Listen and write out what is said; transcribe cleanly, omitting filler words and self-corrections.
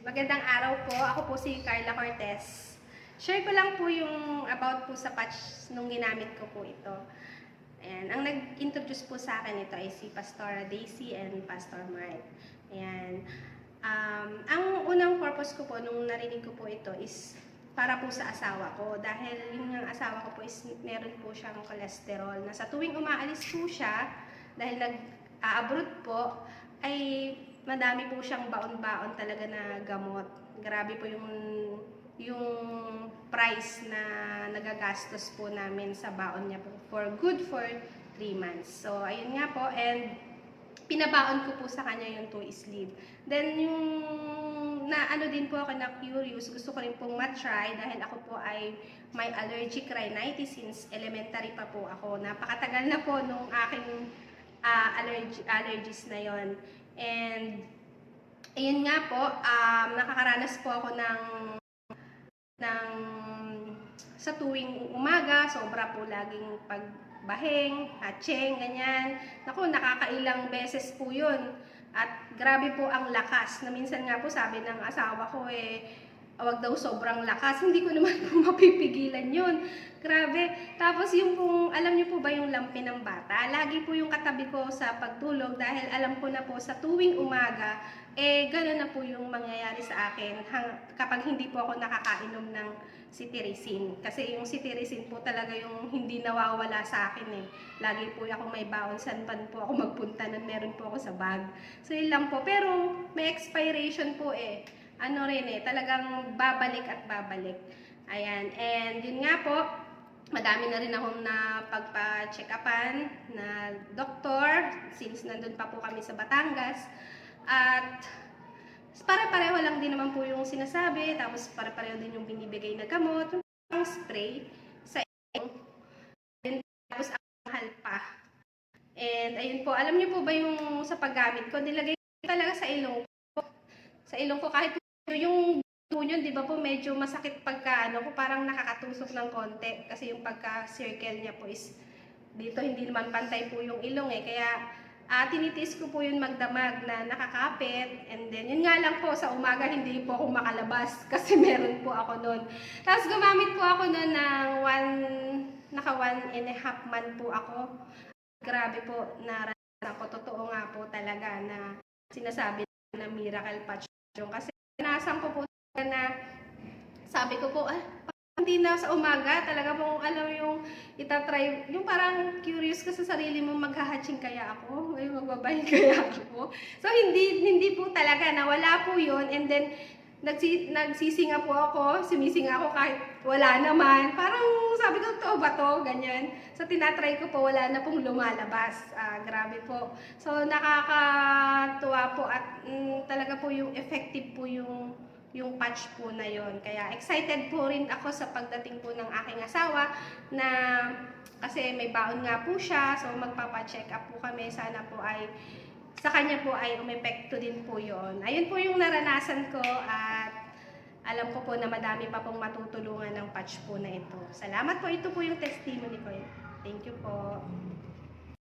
Magandang araw po. Ako po si Carla Cortez. Share ko lang po yung about po sa patch nung ginamit ko po ito. Ayan. Ang nag-introduce po sa akin ito ay si Pastora Daisy and Pastor Mark. Ayan. Ang unang purpose ko po nung narinig ko po ito is para po sa asawa ko. Dahil yung asawa ko po is meron po siyang cholesterol. Na sa tuwing umaalis po siya, dahil nag-abroad po, ay madami po siyang baon-baon talaga na gamot. Grabe po yung price na nagagastos po namin sa baon niya po for 3 months. So, ayun nga po, and pinabaon ko po sa kanya yung 2 sleeve. Then, yung ano din po ako na curious, gusto ko rin pong matry dahil ako po ay may allergic rhinitis since elementary pa po ako. Napakatagal na po nung aking allergies na yon. And ayun nga po, nakakaranas po ako ng sa tuwing umaga, sobra po laging pagbahing, hatching, ganyan. Naku, nakakailang beses po yun. At grabe po ang lakas, na minsan nga po sabi ng asawa ko wag daw sobrang lakas. Hindi ko naman po mapipigilan yun. Grabe. Tapos yung pong, alam niyo po ba yung lampi ng bata? Lagi po yung katabi ko sa pagtulog dahil alam ko na po sa tuwing umaga, gano'n na po yung mangyayari sa akin kapag hindi po ako nakakainom ng cetirizine. Kasi yung cetirizine po talaga yung hindi nawawala sa akin Lagi po ako may baon, saan pa po ako magpunta na meron po ako sa bag. So yun lang po. Pero may expiration po ano rin talagang babalik at babalik. Ayan, and yun nga po, madami na rin akong napagpa-check-upan na doktor since nandun pa po kami sa Batangas. At pare-pareho lang din naman po yung sinasabi, tapos pare-pareho din yung binibigay na gamot, yung spray sa ilong, tapos ang mahal pa. And ayun po, alam niyo po ba yung sa paggamit ko, nilagay ko talaga sa ilong ko. Sa ilong ko, kahit yung yun, di ba po, medyo masakit pagka ko parang nakakatusok ng konti kasi yung pagka-circle niya po is dito hindi naman pantay po yung ilong kaya tinitiis ko po yun magdamag na nakakapit, and then yun nga lang po sa umaga hindi po ako makalabas kasi meron po ako nun. Tapos gumamit po ako nun ng naka 1.5 month po ako. Grabe po, naranasan ko, totoo nga po talaga na sinasabi na miracle patch yung kasi naasan ko po na sabi ko po, hindi na sa umaga, talaga pong alam yung itatry, yung parang curious ka sa sarili mo, maghahatching kaya ako, magbabahin kaya ako. So hindi po talaga, nawala po yun, and then nagsisinga po ako, sumisinga ako kahit wala naman. Parang sabi ko, totoo ba to? Ganyan. So tinatry ko po, wala na pong lumalabas. Grabe po. So nakakatuwa po at talaga po yung effective po yung patch po na yon. Kaya excited po rin ako sa pagdating po ng aking asawa na kasi may baon nga po siya. So magpapa-check up po kami. Sana po ay sa kanya po ay umepekto din po yon. Ayun po yung naranasan ko at alam ko po na madami pa pong matutulungan ng patch po na ito. Salamat po. Ito po yung testimony ko. Thank you po.